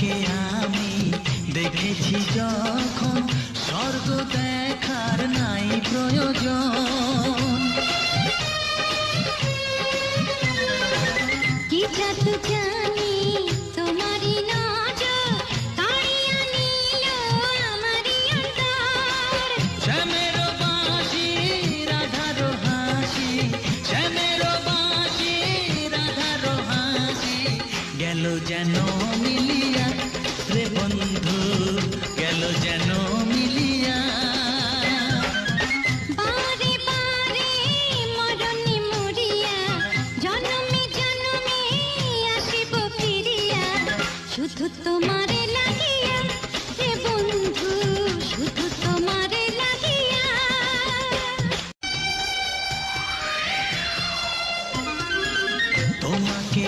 তোমাকে আমি দেখেছি যখন স্বর্গ দেখার নাই প্রয়োজন। কি জাদু জানি তোমারই নজর কাড়িয়া নিল আমারই অন্তর। শ্যামের বাঁশি রাধার হাসি, শ্যামের বাঁশি রাধার হাসি গেল যেন মিলিয়া রে বন্ধু, গেল যেন মিলিয়া। বারে বারে মরণে মরিয়া জনমে জনমে আসিব ফিরিয়া, শুধু তোমারে লাগিয়া রে বন্ধু, শুধু তোমারে লাগিয়া। তোমাকে